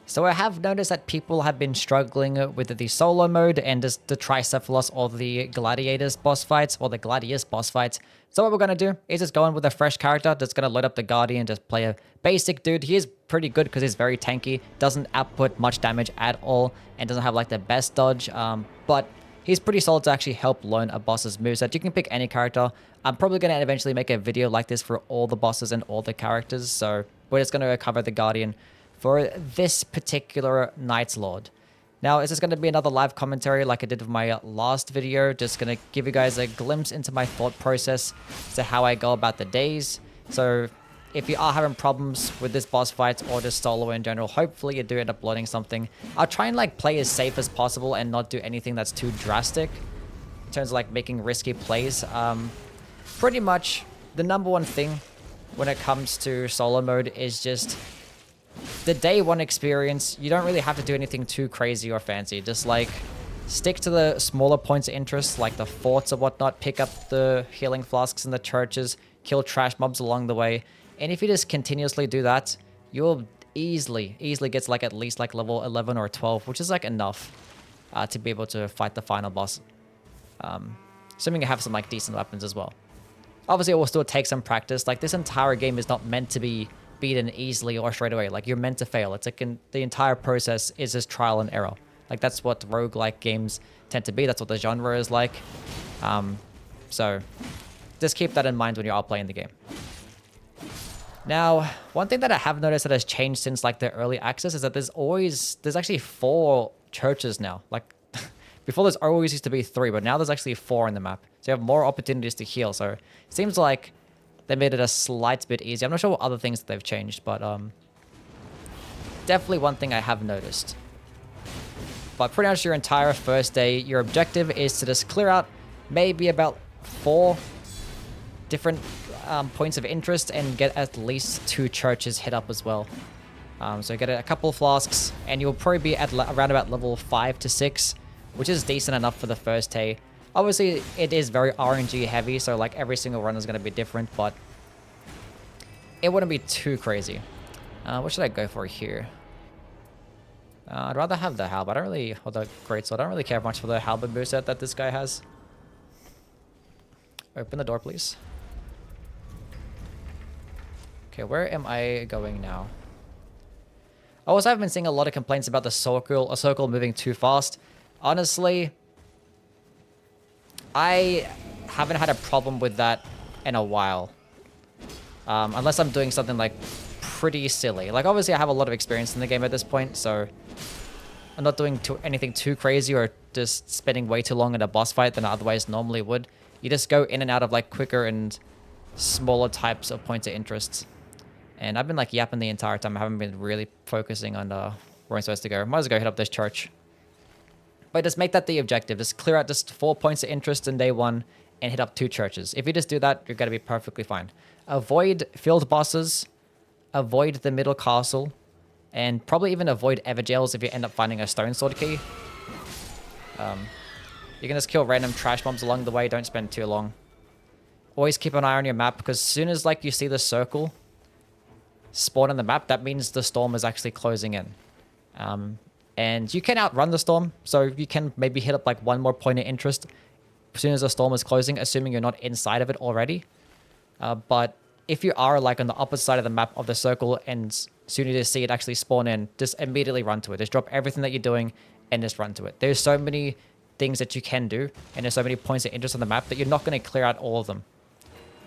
So I have noticed that people have been struggling with the solo mode and just the Tricephalos or the Gladiators boss fights or the Gladius boss fights. So what we're going to do is just go in with a fresh character that's going to load up the Guardian, just play a basic dude. He is pretty good because he's very tanky, doesn't output much damage at all, and doesn't have like the best dodge, but he's pretty solid to actually help learn a boss's moveset. You can pick any character. I'm probably going to eventually make a video like this for all the bosses and all the characters, so we're just going to cover the Guardian for this particular Knight's Lord. Now, is this going to be another live commentary like I did with my last video? Just going to give you guys a glimpse into my thought process to how I go about the days. So if you are having problems with this boss fight or just solo in general, hopefully you do end up learning something. I'll try and like play as safe as possible and not do anything that's too drastic in terms of like making risky plays. Pretty much the number one thing when it comes to solo mode is just the day one experience. You don't really have to do anything too crazy or fancy. Just like stick to the smaller points of interest, like the forts or whatnot. Pick up the healing flasks in the churches. Kill trash mobs along the way. And if you just continuously do that, you'll easily get to like at least like level 11 or 12, which is like enough to be able to fight the final boss. Assuming you have some like decent weapons as well. Obviously, it will still take some practice. Like this entire game is not meant to be beaten easily or straight away. Like you're meant to fail. It's like the entire process is just trial and error. Like that's what roguelike games tend to be. That's what the genre is like. So just keep that in mind when you are playing the game. Now, one thing that I have noticed that has changed since like the early access is that there's actually 4 churches now. Like before there's always used to be 3, but now there's actually 4 in the map. So you have more opportunities to heal. So it seems like they made it a slight bit easier. I'm not sure what other things they've changed, but definitely one thing I have noticed. But pretty much your entire first day, your objective is to just clear out maybe about 4 different points of interest and get at least 2 churches hit up as well. So get a couple of flasks, and you'll probably be at around about level 5 to 6, which is decent enough for the first day. Obviously, it is very RNG heavy, so like every single run is going to be different, but it wouldn't be too crazy. What should I go for here? I'd rather have the halberd. Or the greatsword. I don't really care much for the halberd moveset that this guy has. Open the door, please. Okay, where am I going now? Also, I've been seeing a lot of complaints about the circle moving too fast. Honestly, I haven't had a problem with that in a while. Unless I'm doing something like pretty silly. Like obviously I have a lot of experience in the game at this point, so I'm not doing anything too crazy or just spending way too long in a boss fight than I otherwise normally would. You just go in and out of like quicker and smaller types of points of interest. And I've been like yapping the entire time. I haven't been really focusing on where I'm supposed to go. Might as well go hit up this church. But just make that the objective. Just clear out just 4 points of interest in day 1 and hit up 2 churches. If you just do that, you're going to be perfectly fine. Avoid field bosses. Avoid the middle castle. And probably even avoid evergaols if you end up finding a stone sword key. You can just kill random trash mobs along the way. Don't spend too long. Always keep an eye on your map, because as soon as like you see the circle spawn on the map, that means the storm is actually closing in. And you can outrun the storm, so you can maybe hit up like 1 more point of interest as soon as the storm is closing, assuming you're not inside of it already. But if you are like on the opposite side of the map of the circle and soon as you see it actually spawn in, just immediately run to it. Just drop everything that you're doing and just run to it. There's so many things that you can do, and there's so many points of interest on the map that you're not going to clear out all of them.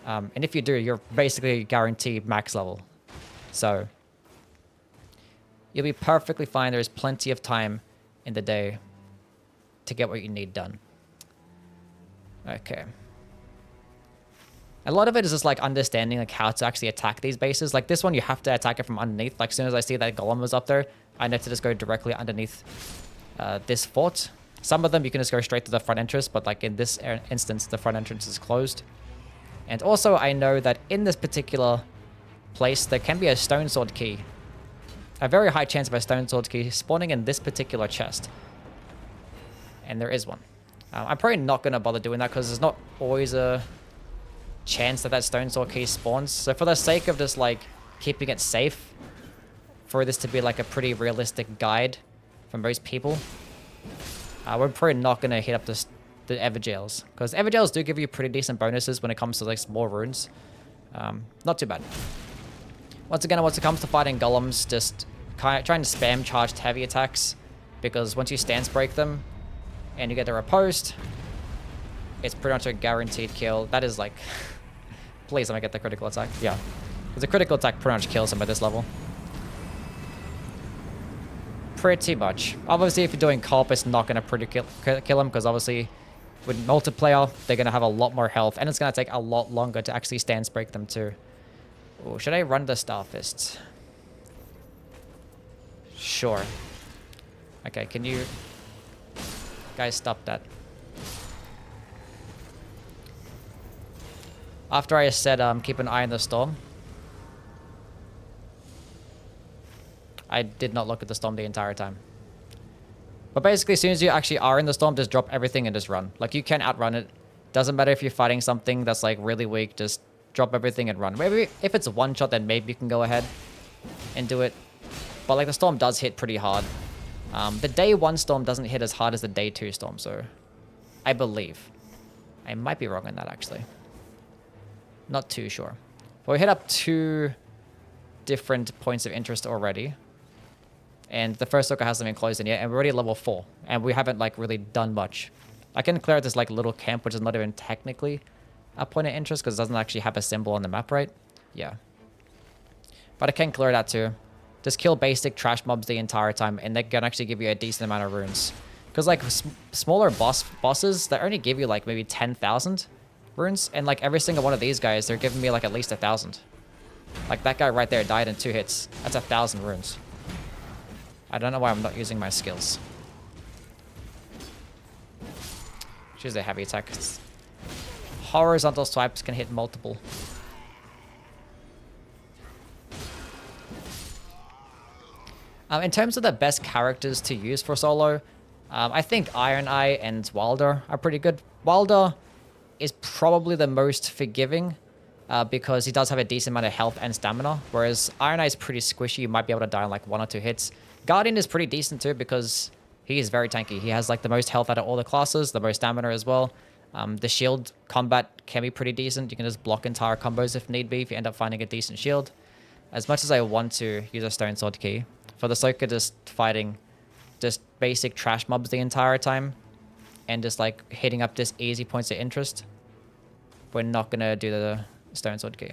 And if you do, you're basically guaranteed max level. So you'll be perfectly fine. There's plenty of time in the day to get what you need done. Okay. A lot of it is just like understanding like how to actually attack these bases. Like this one, you have to attack it from underneath. Like as soon as I see that golem was up there, I know to just go directly underneath this fort. Some of them you can just go straight to the front entrance, but like in this instance, the front entrance is closed. And also I know that in this particular place, there can be a stone sword key. A very high chance of a stone sword key spawning in this particular chest. And there is one. I'm probably not going to bother doing that because there's not always a chance that that stone sword key spawns. So for the sake of just like keeping it safe for this to be like a pretty realistic guide for most people, we're probably not going to hit up the evergaols, because evergaols do give you pretty decent bonuses when it comes to like small runes. Not too bad. Once again, once it comes to fighting golems, just trying to spam charged heavy attacks, because once you stance break them and you get the riposte, it's pretty much a guaranteed kill. That is like, please let me get the critical attack. Yeah, because the critical attack pretty much kills him at this level. Pretty much. Obviously, if you're doing co-op, it's not going to kill him, because obviously with multiplayer, they're going to have a lot more health, and it's going to take a lot longer to actually stance break them too. Oh, should I run the Star Fists? Sure. Okay, can you guys stop that? After I said keep an eye on the storm, I did not look at the storm the entire time. But basically, as soon as you actually are in the storm, just drop everything and just run. Like, you can outrun it. Doesn't matter if you're fighting something that's like really weak, just drop everything and run. Maybe if it's one shot, then maybe you can go ahead and do it. But like, the storm does hit pretty hard. The day 1 storm doesn't hit as hard as the day 2 storm, so I believe. I might be wrong on that, actually. Not too sure. But we hit up 2 different points of interest already. And the first circle hasn't been closed in yet, and we're already at level 4. And we haven't like really done much. I can clear out this like little camp, which is not even technically a point of interest, because it doesn't actually have a symbol on the map, right? Yeah. But I can clear it out too. Just kill basic trash mobs the entire time, and they can actually give you a decent amount of runes. Because like smaller bosses, they only give you like maybe 10,000 runes, and like every single one of these guys, they're giving me like at least 1,000. Like that guy right there died in 2 hits. That's 1,000 runes. I don't know why I'm not using my skills. Choose a heavy attack. Horizontal swipes can hit multiple. In terms of the best characters to use for solo, I think Iron Eye and Wilder are pretty good. Wilder is probably the most forgiving, because he does have a decent amount of health and stamina, whereas Iron Eye is pretty squishy. You might be able to die in like 1 or 2 hits. Guardian is pretty decent too, because he is very tanky. He has like the most health out of all the classes, the most stamina as well. The shield combat can be pretty decent. You can just block entire combos if need be, if you end up finding a decent shield. As much as I want to use a Stone Sword key, for the sake of just fighting just basic trash mobs the entire time, and just like hitting up just easy points of interest, we're not going to do the Stone Sword key.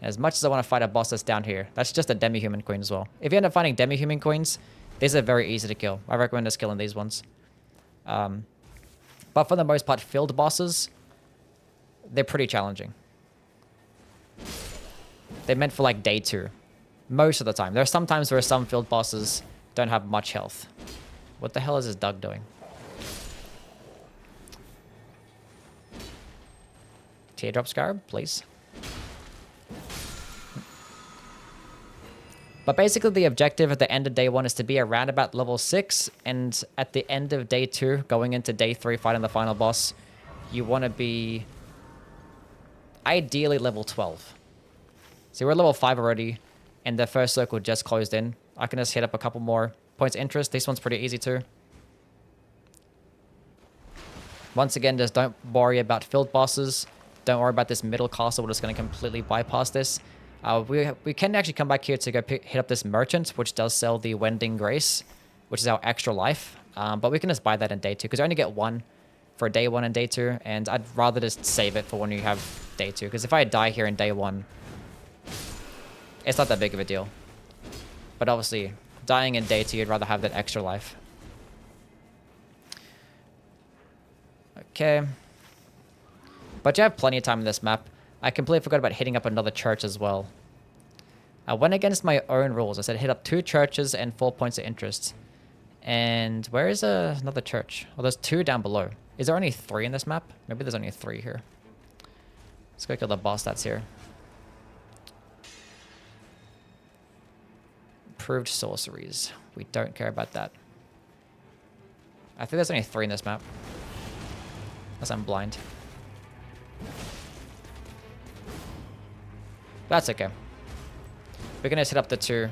As much as I want to fight a boss that's down here, that's just a demi-human queen as well. If you end up finding demi-human queens, these are very easy to kill. I recommend just killing these ones. But for the most part, field bosses, they're pretty challenging. They're meant for like day 2. Most of the time. There are some times where some field bosses don't have much health. What the hell is this Doug doing? Teardrop Scarab, please. But basically the objective at the end of day 1 is to be around about level 6, and at the end of day 2, going into day 3, fighting the final boss, you want to be ideally level 12. So we're level 5 already, and the first circle just closed in. I can just hit up a couple more points of interest. This one's pretty easy too. Once again, just don't worry about field bosses. Don't worry about this middle castle. We're just going to completely bypass this. We can actually come back here to go hit up this merchant, which does sell the Wending Grace, which is our extra life. But we can just buy that in day 2, because you only get 1 for day 1 and day 2, and I'd rather just save it for when you have day 2, because if I die here in day 1, it's not that big of a deal. But obviously, dying in day 2, you'd rather have that extra life. Okay. But you have plenty of time in this map. I completely forgot about hitting up another church as well. I went against my own rules. I said hit up 2 churches and 4 points of interest. And where is another church? Well, there's 2 down below. Is there only 3 in this map? Maybe there's only 3 here. Let's go kill the boss that's here. Improved sorceries. We don't care about that. I think there's only 3 in this map. Unless I'm blind. That's okay. We're gonna hit up the 2.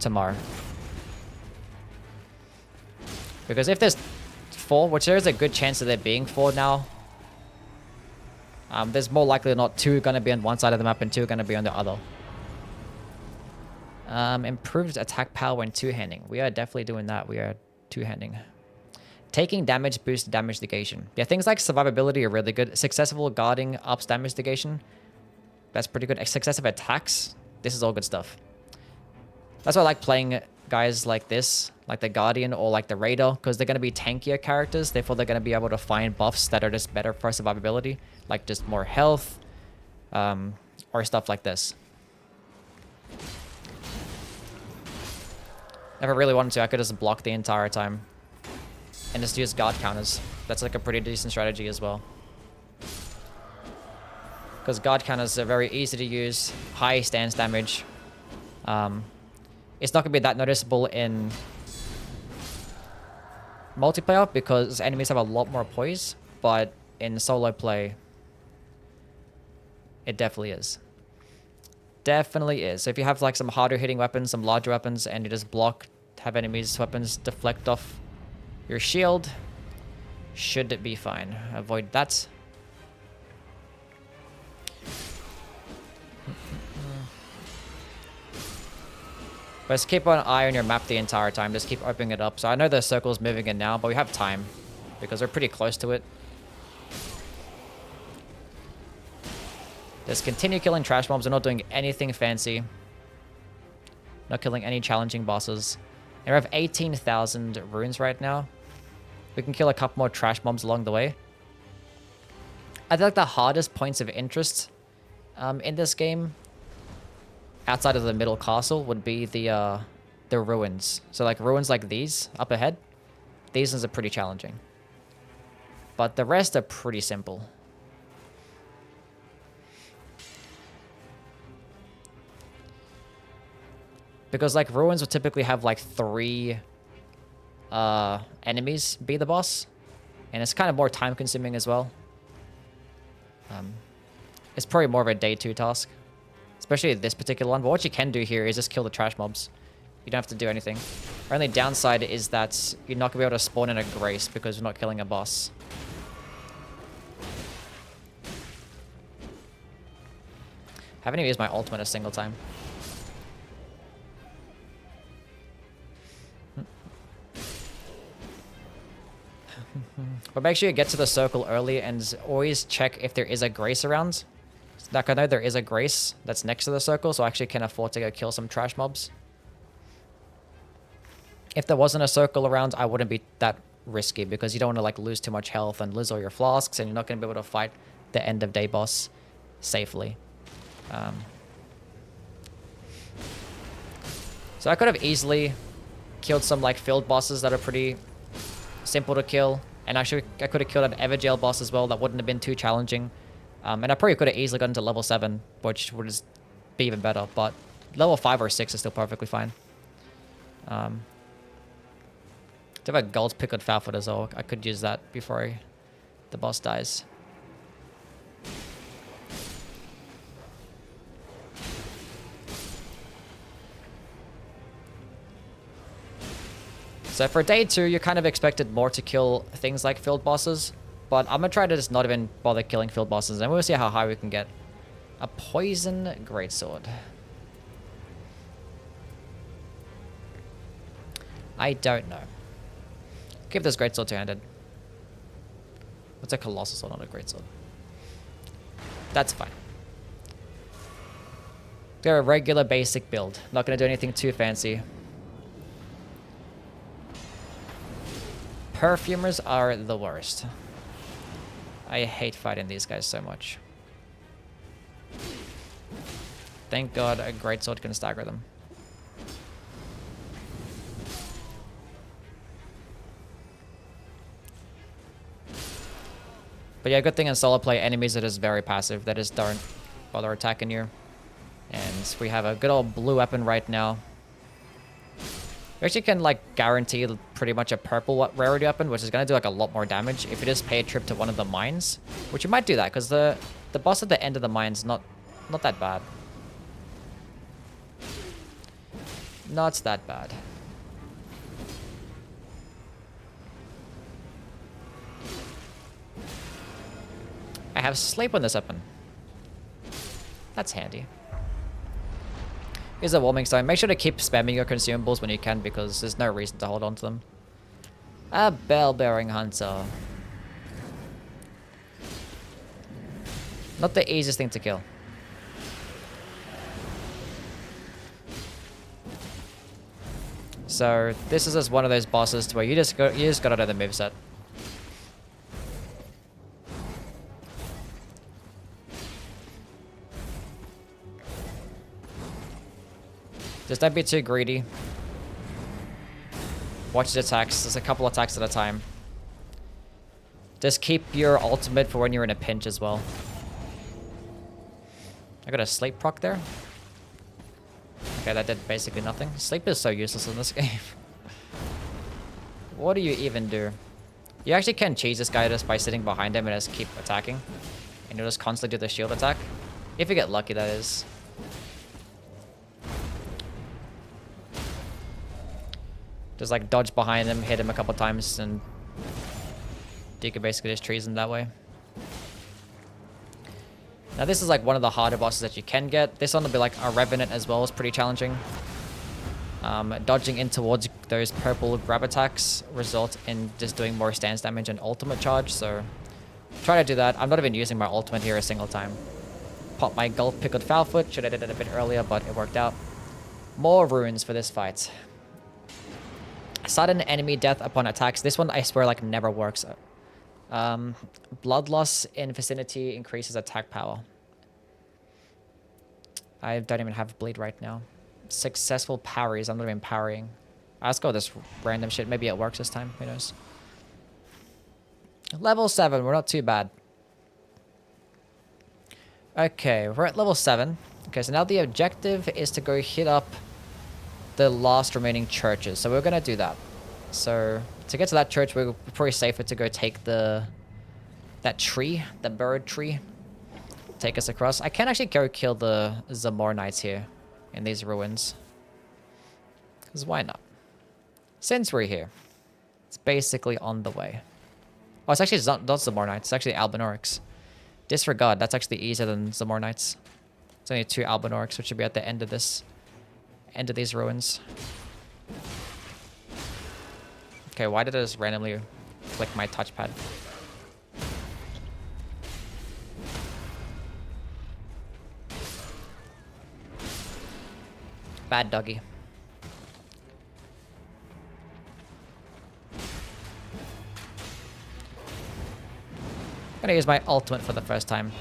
tomorrow. Because if there's 4, which there is a good chance of there being 4 now, there's more likely than not 2 going to be on one side of the map and 2 going to be on the other. Improved attack power when two-handing. We are definitely doing that. We are two-handing. Taking damage boosts damage negation. Yeah, things like survivability are really good. Successful guarding ups damage negation. That's pretty good. Successive attacks. This is all good stuff. That's why I like playing guys like this, like the Guardian or like the Raider, because they're going to be tankier characters. Therefore, they're going to be able to find buffs that are just better for survivability, like just more health, or stuff like this. If I really wanted to, I could just block the entire time and just use guard counters. That's like a pretty decent strategy as well. Because guard counters are very easy to use, high stance damage. It's not going to be that noticeable in multiplayer because enemies have a lot more poise, but in solo play, it definitely is. Definitely is. So if you have like some harder hitting weapons, some larger weapons, and you just block, have enemies' weapons deflect off your shield, should it be fine. Avoid that. But just keep an eye on your map the entire time. Just keep opening it up. So I know the circle's moving in now, but we have time because we're pretty close to it. Just continue killing trash mobs. We're not doing anything fancy. Not killing any challenging bosses. And we have 18,000 runes right now. We can kill a couple more trash mobs along the way. I think the hardest points of interest in this game, outside of the middle castle, would be the ruins. So like ruins like these up ahead, these ones are pretty challenging. But the rest are pretty simple. Because like ruins will typically have like 3 enemies be the boss. And it's kind of more time consuming as well. It's probably more of a day 2 task. Especially this particular one. But what you can do here is just kill the trash mobs. You don't have to do anything. Our only downside is that you're not going to be able to spawn in a Grace because you're not killing a boss. Haven't even used my ultimate a single time. But make sure you get to the circle early and always check if there is a Grace around. Like I know there is a Grace that's next to the circle, so I actually can afford to go kill some trash mobs. If there wasn't a circle around, I wouldn't be that risky because you don't want to like lose too much health and lose all your flasks, and you're not going to be able to fight the end of day boss safely. So I could have easily killed some like field bosses that are pretty simple to kill. And actually, I could have killed an evergaol boss as well. That wouldn't have been too challenging. And I probably could have easily gotten to level 7, which would just be even better. But level 5 or 6 is still perfectly fine. To have a gold pickled foul as well. I could use that before the boss dies. So for day 2, you're kind of expected more to kill things like field bosses. But I'm going to try to just not even bother killing field bosses. And we'll see how high we can get. A poison greatsword. I don't know. Give this greatsword two-handed. What's a colossal sword, not a greatsword? That's fine. They're a regular basic build. Not going to do anything too fancy. Perfumers are the worst. I hate fighting these guys so much. Thank God a greatsword can stagger them. But yeah, good thing in solo play, enemies are just very passive. They just don't bother attacking you. And we have a good old blue weapon right now. You actually can like guarantee pretty much a purple rarity weapon, which is going to do like a lot more damage if you just pay a trip to one of the mines. Which you might do that, because the boss at the end of the mine's not that bad. Not that bad. I have sleep on this weapon. That's handy. Here's a warming stone. Make sure to keep spamming your consumables when you can because there's no reason to hold on to them. A bell-bearing hunter. Not the easiest thing to kill. So this is just one of those bosses to where you just gotta know the moveset. Just don't be too greedy. Watch the attacks. There's a couple attacks at a time. Just keep your ultimate for when you're in a pinch as well. I got a sleep proc there. Okay, that did basically nothing. Sleep is so useless in this game. What do you even do? You actually can cheese this guy just by sitting behind him and just keep attacking. And you'll just constantly do the shield attack. If you get lucky, that is. Just like dodge behind him, hit him a couple times, and you can basically just trees him that way. Now this is like one of the harder bosses that you can get. This one will be like a Revenant as well. It's pretty challenging. Dodging in towards those purple grab attacks result in just doing more stance damage and ultimate charge. So try to do that. I'm not even using my ultimate here a single time. Pop my Gulp Pickled Foulfoot. Should have did it a bit earlier, but it worked out. More runes for this fight. Sudden enemy death upon attacks. This one I swear like never works. Blood loss in vicinity increases attack power. I don't even have bleed right now. Successful parries. I'm not even parrying. Let's go with this random shit. Maybe it works this time. Who knows? Level 7. We're not too bad. Okay, we're at level 7. Okay, so now the objective is to go hit up the last remaining churches. So we're going to do that. So to get to that church, we're probably safer to go take that tree, the bird tree. Take us across. I can actually go kill the Zamor Knights here in these ruins. Because why not? Since we're here, it's basically on the way. Oh, it's actually not Zamor Knights. It's actually Albinorics. Disregard. That's actually easier than Zamor Knights. It's only 2 Albinorics, which should be at the end of this. End of these ruins. Okay, why did I just randomly click my touchpad? Bad doggy. I'm gonna use my ultimate for the first time.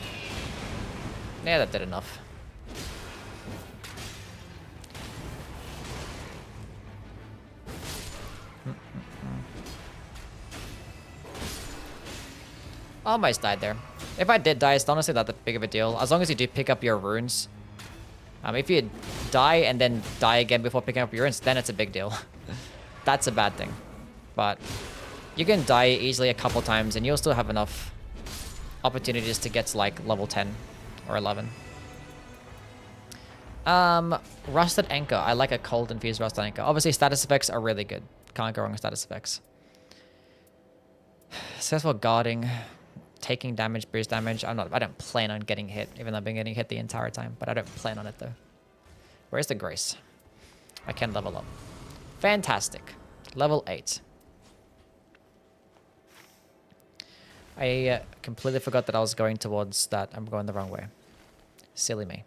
Yeah, that did enough. Almost died there. If I did die, it's honestly not that big of a deal. As long as you do pick up your runes. If you die and then die again before picking up your runes, then it's a big deal. That's a bad thing. But you can die easily a couple times and you'll still have enough opportunities to get to like level 10 or 11. Rusted Anchor. I like a cold infused Rusted Anchor. Obviously, status effects are really good. Can't go wrong with status effects. Successful guarding. Taking damage, boost damage. I don't plan on getting hit, even though I've been getting hit the entire time. But I don't plan on it though. Where's the grace? I can level up. Fantastic. Level 8. I completely forgot that I was going towards that. I'm going the wrong way. Silly me.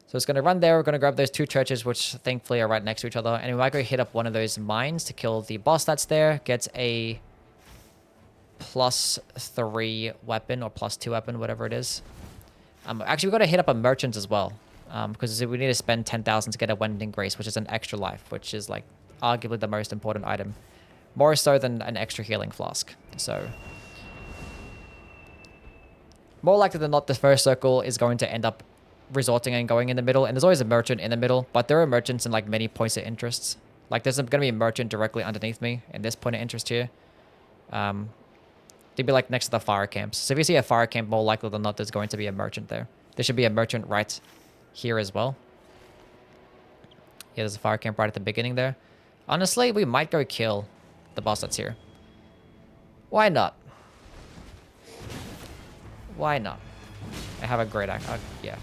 So it's going to run there. We're going to grab those 2 churches, which thankfully are right next to each other. And we might go hit up one of those mines to kill the boss that's there. Gets a +3 weapon or +2 weapon, whatever it is. Actually, we've got to hit up a merchant as well. Because we need to spend 10,000 to get a Wending Grace, which is an extra life, which is like arguably the most important item. More so than an extra healing flask. So more likely than not, the first circle is going to end up resorting and going in the middle. And there's always a merchant in the middle, but there are merchants in like many points of interest. Like there's going to be a merchant directly underneath me in this point of interest here. They'd be like next to the fire camps. So if you see a fire camp, more likely than not, there's going to be a merchant there. There should be a merchant right here as well. Yeah, there's a fire camp right at the beginning there. Honestly, we might go kill the boss that's here. Why not? Why not? I have a great axe. Yeah.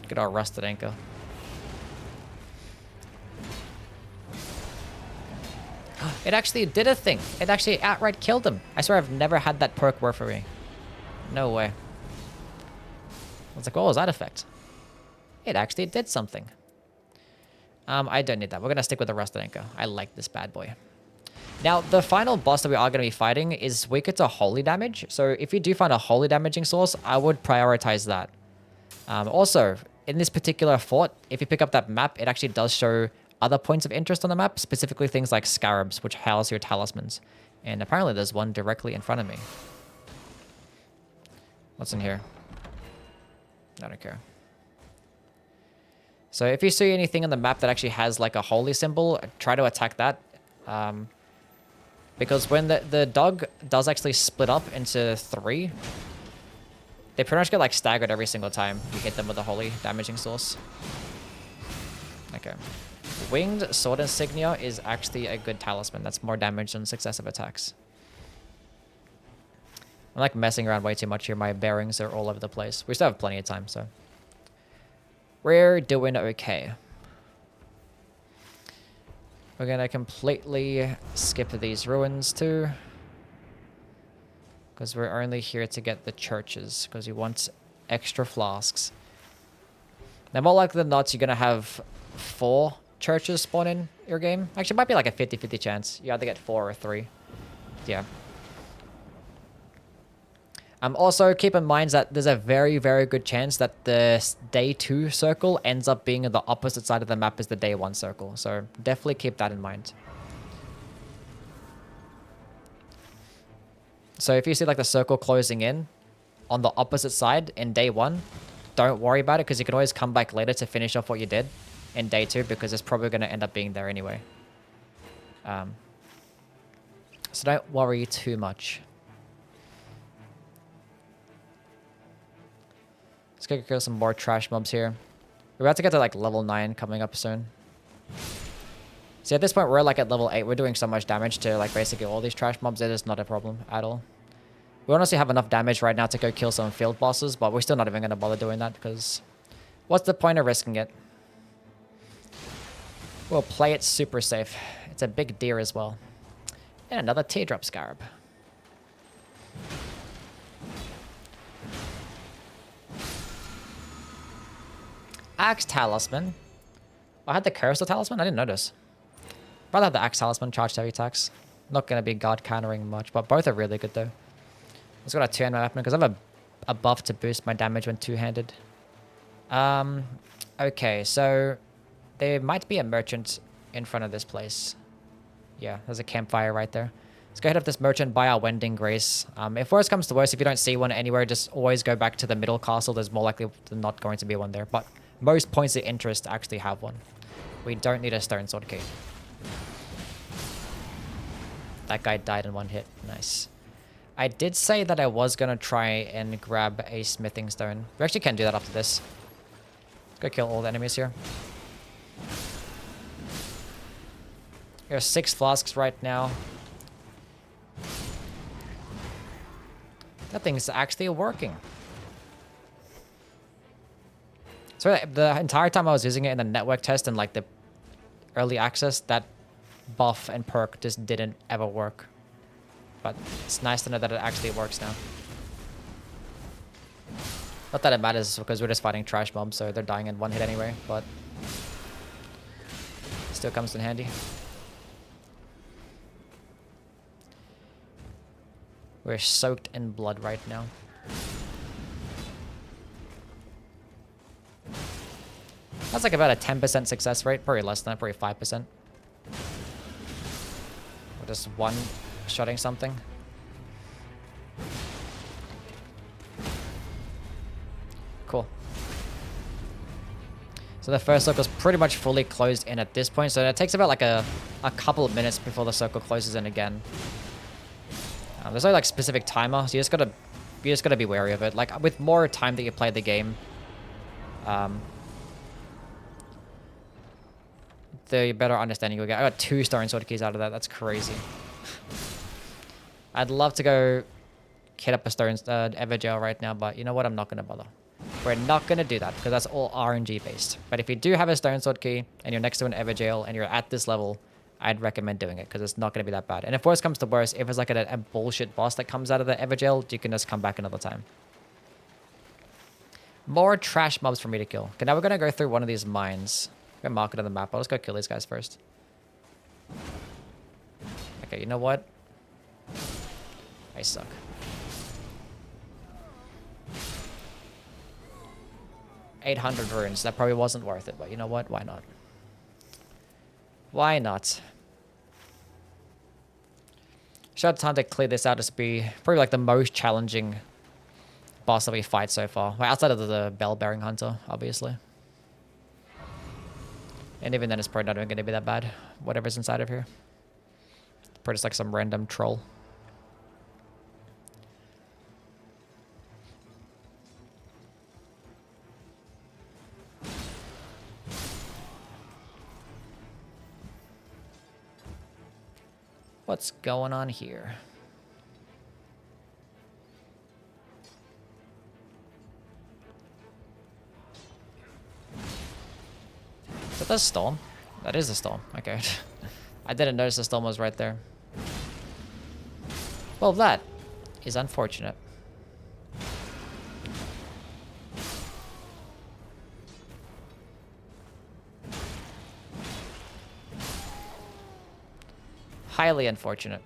Get our rusted anchor. It actually did a thing. It actually outright killed him. I swear I've never had that perk work for me. No way. I was like, what was that effect? It actually did something. I don't need that. We're going to stick with the rusted anchor. I like this bad boy. Now, the final boss that we are going to be fighting is weaker to holy damage. So if you do find a holy damaging source, I would prioritize that. Also, in this particular fort, if you pick up that map, it actually does show other points of interest on the map, specifically things like scarabs, which house your talismans. And apparently there's one directly in front of me. What's in here? I don't care. So if you see anything on the map that actually has like a holy symbol, try to attack that. Because when the dog does actually split up into 3, they pretty much get like staggered every single time you hit them with a holy damaging source. Okay. Winged Sword Insignia is actually a good talisman. That's more damage than successive attacks. I'm like messing around way too much here. My bearings are all over the place. We still have plenty of time, so. We're doing okay. We're gonna completely skip these ruins too. Because we're only here to get the churches. Because you want extra flasks. Now more likely than not, you're gonna have 4 churches spawn in your game. Actually, it might be like a 50-50 chance. You either get 4 or 3. Yeah. Also, keep in mind that there's a very, very good chance that the day 2 circle ends up being on the opposite side of the map as the day 1 circle. So definitely keep that in mind. So if you see like the circle closing in on the opposite side in day 1, don't worry about it because you can always come back later to finish off what you did in day 2 because it's probably going to end up being there anyway. So don't worry too much. Let's go kill some more trash mobs here. We're about to get to like level 9 coming up soon. See, at this point, we're like at level 8. We're doing so much damage to like basically all these trash mobs. It is not a problem at all. We honestly have enough damage right now to go kill some field bosses, but we're still not even going to bother doing that because what's the point of risking it? We'll play it super safe. It's a big deer as well. And another teardrop scarab. Axe Talisman. I had the Cursor Talisman? I didn't notice. Rather have the Axe Talisman, charged heavy attacks. Not going to be guard countering much, but both are really good though. Let's go to 2-hand weapon because I have a buff to boost my damage when 2-handed. Okay, so there might be a merchant in front of this place. Yeah, there's a campfire right there. Let's go ahead of this merchant, buy our Wending Grace. If worse comes to worse, if you don't see one anywhere, just always go back to the middle castle. There's more likely than not going to be one there, but most points of interest actually have one. We don't need a stone sword key. That guy died in 1 hit. Nice. I did say that I was going to try and grab a smithing stone. We actually can do that after this. Let's go kill all the enemies here. There are 6 flasks right now. That thing's actually working. So the entire time I was using it in the network test and like the early access, that buff and perk just didn't ever work. But it's nice to know that it actually works now. Not that it matters because we're just fighting trash mobs, so they're dying in 1 hit anyway, but still comes in handy. We're soaked in blood right now. That's like about a 10% success rate, probably less than that, probably 5%. We're just one-shotting something. Cool. So the first circle's pretty much fully closed in at this point, so it takes about like a couple of minutes before the circle closes in again. There's no like specific timer, so you just gotta be wary of it. Like with more time that you play the game, the better understanding you'll get. I got 2 stone sword keys out of that. That's crazy. I'd love to go hit up a stone evergaol right now, but you know what? I'm not going to bother. We're not going to do that because that's all RNG based. But if you do have a stone sword key and you're next to an evergaol and you're at this level, I'd recommend doing it because it's not going to be that bad. And if worse comes to worse, if it's like a bullshit boss that comes out of the evergaol, you can just come back another time. More trash mobs for me to kill. Okay, now we're going to go through one of these mines. I'm going to mark it on the map. I'll just go kill these guys first. Okay, you know what? I suck. $800 runes. That probably wasn't worth it, but you know what? Why not? Why not? Should have time to clear this out. Just be probably like the most challenging boss that we fight so far. Well, outside of the bell-bearing hunter, obviously. And even then, it's probably not even going to be that bad. Whatever's inside of here. Probably just like some random troll. What's going on here? Is that the storm? That is a storm. Okay. I didn't notice the storm was right there. Well, that is unfortunate. Highly unfortunate.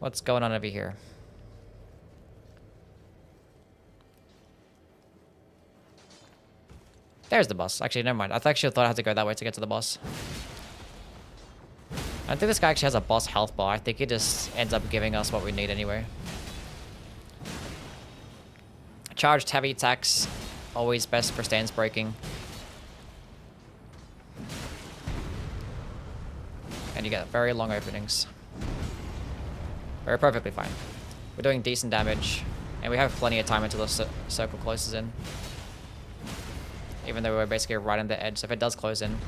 What's going on over here? There's the boss. Actually, never mind. I actually thought I had to go that way to get to the boss. I don't think this guy actually has a boss health bar. I think he just ends up giving us what we need anyway. Charged heavy attacks. Always best for stance breaking. And you get very long openings. We're perfectly fine. We're doing decent damage. And we have plenty of time until the circle closes in. Even though we're basically right on the edge. So if it does close in,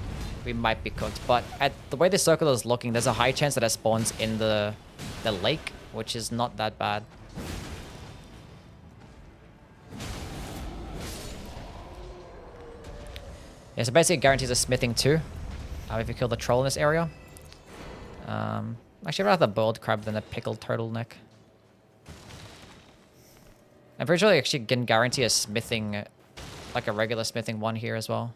we might be cooked. But at the way the circle is looking, there's a high chance that it spawns in the lake, which is not that bad. Yeah, so basically it guarantees a smithing too, if you kill the troll in this area. Actually, I'd rather the boiled crab than the pickled turtleneck. I'm pretty sure they actually can guarantee a smithing, like a regular smithing 1 here as well.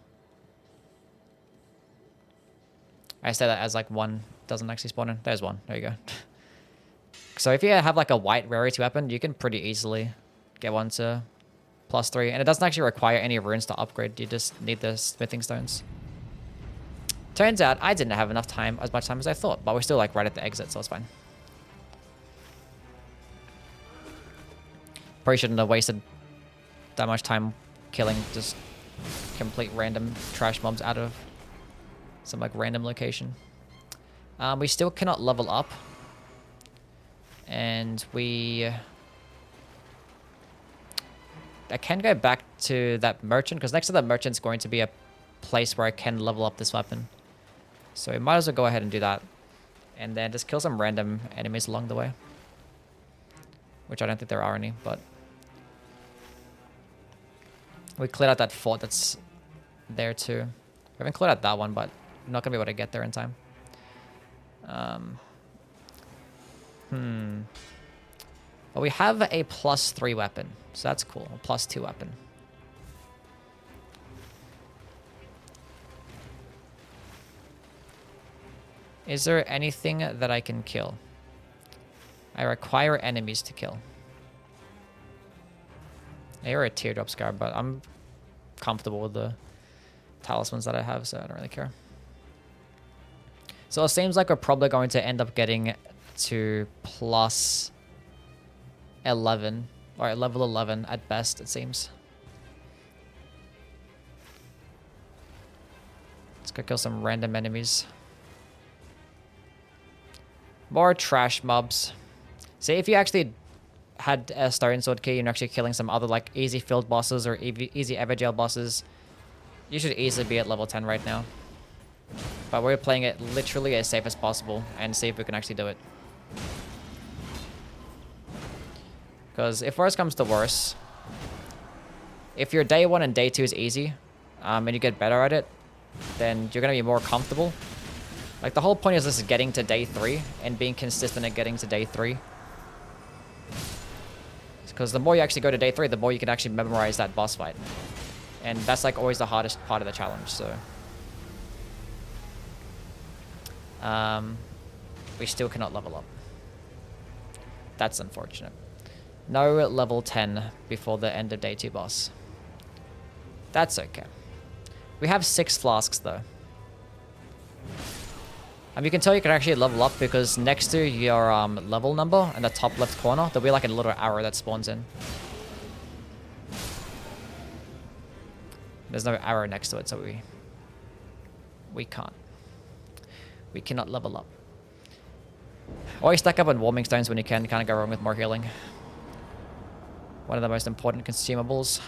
I say that as like 1 doesn't actually spawn in. There's 1. There you go. So if you have like a white rarity weapon, you can pretty easily get 1 to +3. And it doesn't actually require any runes to upgrade. You just need the smithing stones. Turns out I didn't have enough time, as much time as I thought. But we're still like right at the exit, so it's fine. Probably shouldn't have wasted that much time killing just complete random trash mobs out of some like random location. We still cannot level up. And I can go back to that merchant, because next to that merchant's going to be a place where I can level up this weapon. So we might as well go ahead and do that. And then just kill some random enemies along the way. Which I don't think there are any, but... we cleared out that fort that's there too. We haven't cleared out that one, but I'm not going to be able to get there in time. But we have a +3 weapon, so that's cool. A +2 weapon. Is there anything that I can kill? I require enemies to kill. You're a teardrop scar, but I'm comfortable with the talismans that I have, so I don't really care. So it seems like we're probably going to end up getting to +11, or at level 11 at best, it seems. Let's go kill some random enemies. More trash mobs. See, if you actually had a Stone Sword key and you're actually killing some other like easy field bosses or easy evergaol bosses, you should easily be at level 10 right now. But we're playing it literally as safe as possible and see if we can actually do it. Because if worse comes to worse, if your day 1 and day 2 is easy, and you get better at it, then you're going to be more comfortable. Like, the whole point is this is getting to day 3 and being consistent at getting to day 3. Because the more you actually go to day 3, the more you can actually memorize that boss fight. And that's like always the hardest part of the challenge, so. We still cannot level up. That's unfortunate. No level 10 before the end of day 2 boss. That's okay. We have 6 flasks though. You can tell you can actually level up because next to your level number in the top left corner, there'll be like a little arrow that spawns in. There's no arrow next to it, so we can't. We cannot level up. Always stack up on warming stones when you can. You can't go wrong with more healing. One of the most important consumables.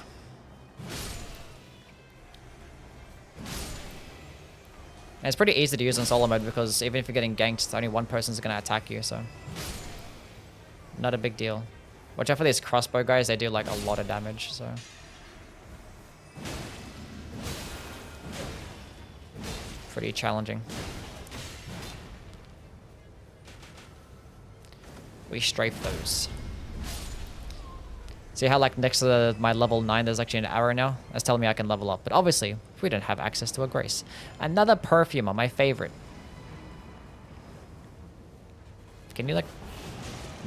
And it's pretty easy to use in solo mode because even if you're getting ganked, only one person's going to attack you, so. Not a big deal. Watch out for these crossbow guys, they do like a lot of damage, so. Pretty challenging. We strafe those. See how like next to my level 9 there's actually an arrow now? That's telling me I can level up. But obviously, we don't have access to a grace. Another perfumer, my favorite. Can you like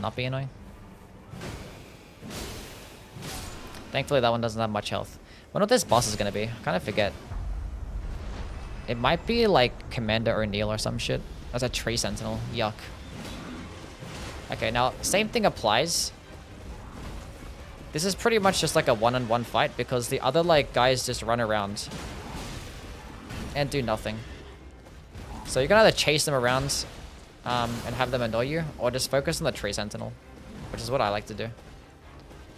not be annoying? Thankfully that one doesn't have much health. I wonder what this boss is gonna be. I kind of forget. It might be like Commander O'Neill or some shit. That's a tree sentinel. Yuck. Okay, now same thing applies. This is pretty much just like a one-on-one fight because the other like guys just run around and do nothing. So you can either chase them around and have them annoy you, or just focus on the tree sentinel, which is what I like to do.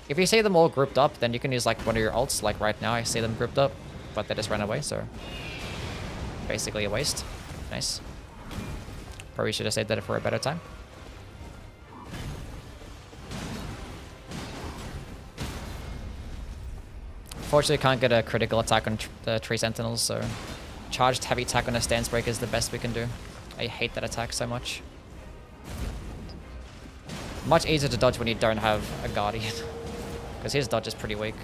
If you see them all grouped up, then you can use like one of your ults. Like right now, I see them grouped up, but they just ran away, so basically a waste. Nice. Probably should have saved that for a better time. Fortunately, can't get a critical attack on the tree sentinels, so charged heavy attack on a stance break is the best we can do. I hate that attack so much. Much easier to dodge when you don't have a guardian, because his dodge is pretty weak.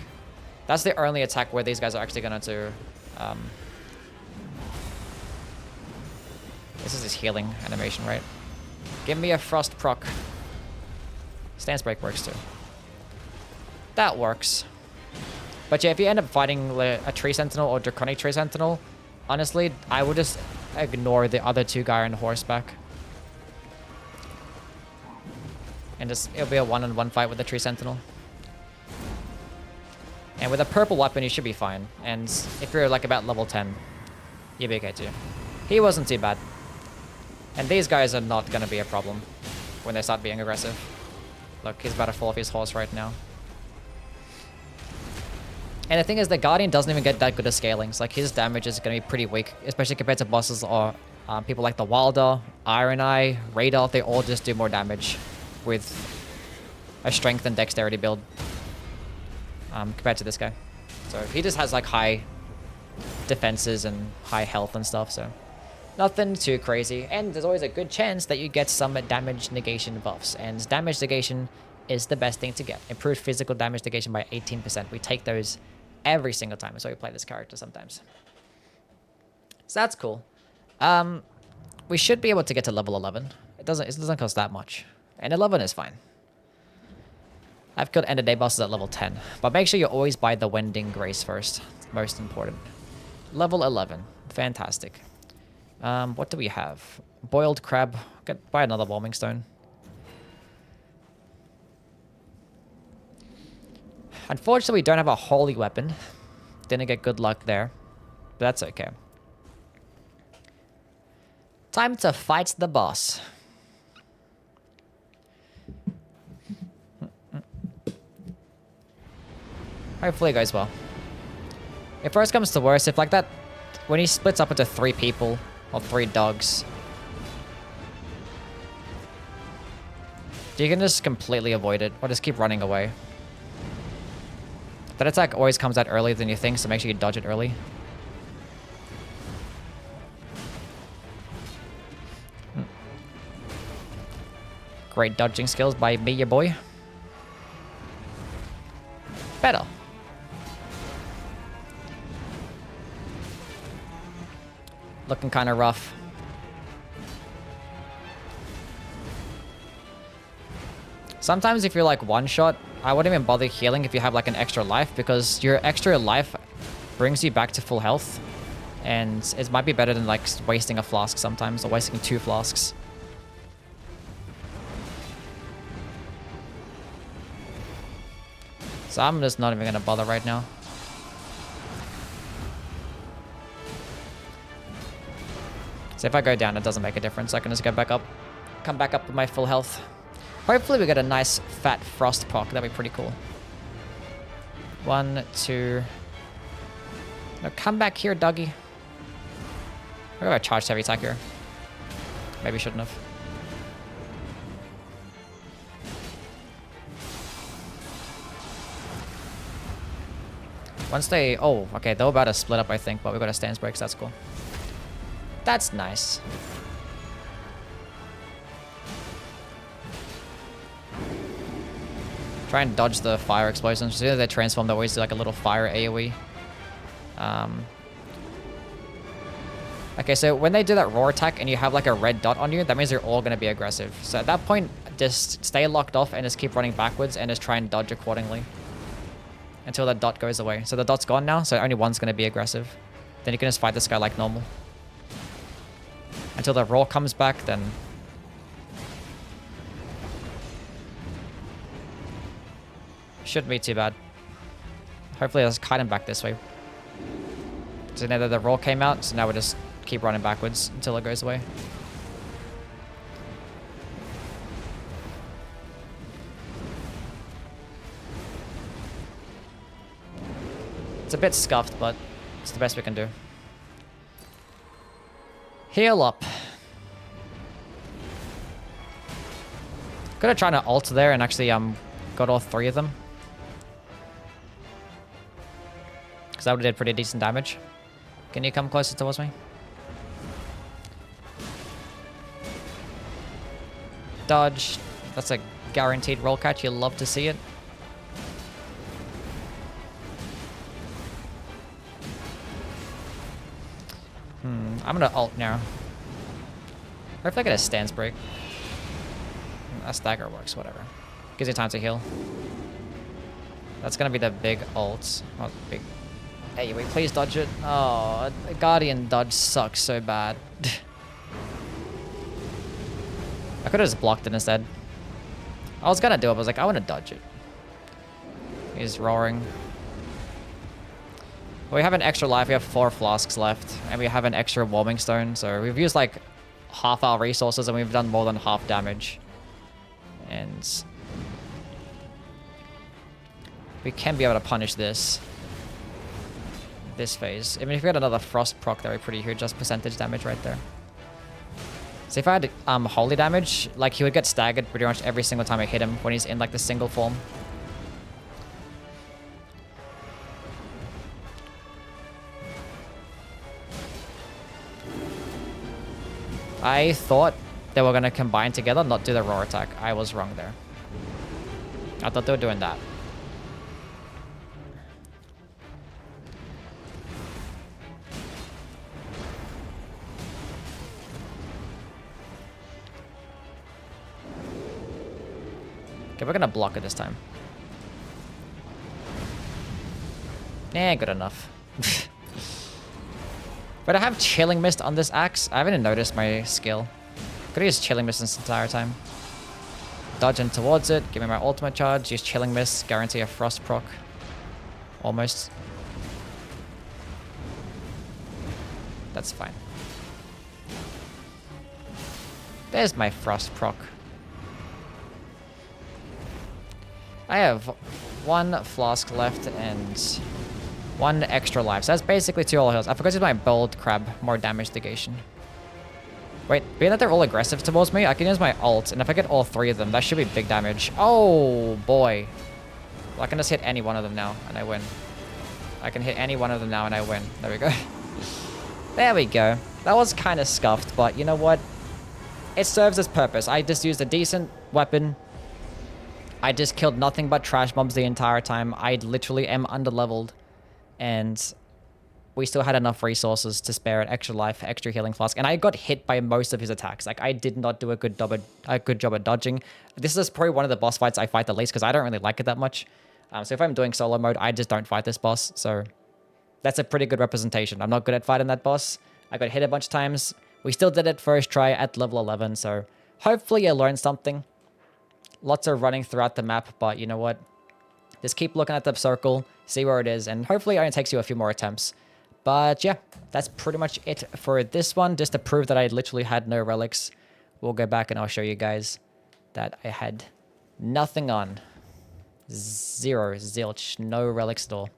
That's the only attack where these guys are actually going to. This is his healing animation, right? Give me a frost proc. Stance break works too. That works. But yeah, if you end up fighting a tree sentinel or draconic tree sentinel, honestly, I would just ignore the other two guys on horseback. And just, it'll be a one-on-one fight with the tree sentinel. And with a purple weapon, you should be fine. And if you're like about level 10, you'll be okay too. He wasn't too bad. And these guys are not going to be a problem when they start being aggressive. Look, he's about to fall off his horse right now. And the thing is, the Guardian doesn't even get that good at scalings. Like, his damage is going to be pretty weak, especially compared to bosses or people like the Wilder, Iron Eye, Radar. They all just do more damage with a strength and dexterity build compared to this guy. So he just has like high defenses and high health and stuff, so nothing too crazy. And there's always a good chance that you get some damage negation buffs, and damage negation is the best thing to get. Improved physical damage negation by 18%. We take those every single time, so we play this character sometimes. So that's cool. We should be able to get to level 11. It doesn't cost that much, and 11 is fine. I've killed end of day bosses at level 10, but make sure you always buy the Wending Grace first. It's most important. Level 11, fantastic. What do we have? Boiled crab. Buy another warming stone. Unfortunately, we don't have a holy weapon. Didn't get good luck there, but that's okay. Time to fight the boss. Hopefully it goes well. If worst comes to worst, if like that, when he splits up into 3 people or 3 dogs, you can just completely avoid it or just keep running away. That attack always comes out earlier than you think, so make sure you dodge it early. Great dodging skills by me, your boy. Better. Looking kind of rough. Sometimes if you're like one shot, I wouldn't even bother healing if you have like an extra life, because your extra life brings you back to full health. And it might be better than like wasting a flask sometimes, or wasting 2 flasks. So I'm just not even gonna bother right now. So if I go down, it doesn't make a difference. I can just go back up, come back up with my full health. Hopefully we get a nice fat frost proc. That'd be pretty cool. 1, 2. No, come back here, doggy. What if I charged heavy attack here? Maybe shouldn't have. Once they... Oh, okay. They were about to split up, I think, but we got a stance breaks. That's cool. That's nice. Try and dodge the fire explosions. As soon as they transform, they always do like a little fire AoE. Okay, so when they do that roar attack and you have like a red dot on you, that means they're all going to be aggressive. So at that point, just stay locked off and just keep running backwards and just try and dodge accordingly until that dot goes away. So the dot's gone now, so only one's going to be aggressive. Then you can just fight this guy like normal. Until the roar comes back, then... Shouldn't be too bad. Hopefully let's kite him back this way. So now that the roar came out, so now we just keep running backwards until it goes away. It's a bit scuffed, but it's the best we can do. Heal up. Could have tried to ult there and actually got all 3 of them. Because that would have did pretty decent damage. Can you come closer towards me? Dodge. That's a guaranteed roll catch. You'll love to see it. I'm gonna ult now. Or if I get a stance break. A stagger works, whatever. Gives you time to heal. That's gonna be the big ult. Oh, big. Hey, wait, please dodge it. Oh, a Guardian dodge sucks so bad. I could have just blocked it instead. I was gonna do it, but I was like, I want to dodge it. He's roaring. We have an extra life. We have 4 flasks left, and we have an extra warming stone. So we've used like half our resources, and we've done more than half damage. And we can be able to punish this phase. I mean, if we had another frost proc, that would be pretty huge. Just percentage damage right there. So if I had holy damage, like he would get staggered pretty much every single time I hit him when he's in like the single form. I thought they were going to combine together, not do the roar attack. I was wrong there. I thought they were doing that. Okay, we're going to block it this time. Eh, good enough. But I have Chilling Mist on this axe. I haven't even noticed my skill. Could have used Chilling Mist this entire time. Dodging towards it, give me my ultimate charge, use Chilling Mist, guarantee a frost proc. Almost. That's fine. There's my frost proc. I have 1 flask left and 1 extra life. So that's basically 2 all heals. I forgot to use my bold crab, more damage negation. Wait, being that they're all aggressive towards me, I can use my ult, and if I get all 3 of them, that should be big damage. Oh, boy. Well, I can just hit any one of them now, and I win. I can hit any one of them now, and I win. There we go. There we go. That was kind of scuffed, but you know what? It serves its purpose. I just used a decent weapon. I just killed nothing but trash mobs the entire time. I literally am underleveled, and we still had enough resources to spare an extra life, extra healing flask, and I got hit by most of his attacks. Like, I did not do a good job at dodging. This is probably one of the boss fights I fight the least because I don't really like it that much. So if I'm doing solo mode, I just don't fight this boss. So that's a pretty good representation. I'm not good at fighting that boss. I got hit a bunch of times. We still did it first try at level 11, so hopefully you learned something. Lots of running throughout the map, but you know what? Just keep looking at the circle, see where it is, and hopefully it only takes you a few more attempts. But yeah, that's pretty much it for this one. Just to prove that I literally had no relics, we'll go back and I'll show you guys that I had nothing on. 0, zilch, no relics at all.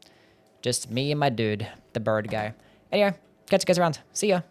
Just me and my dude, the bird guy. Anyway, catch you guys around. See ya.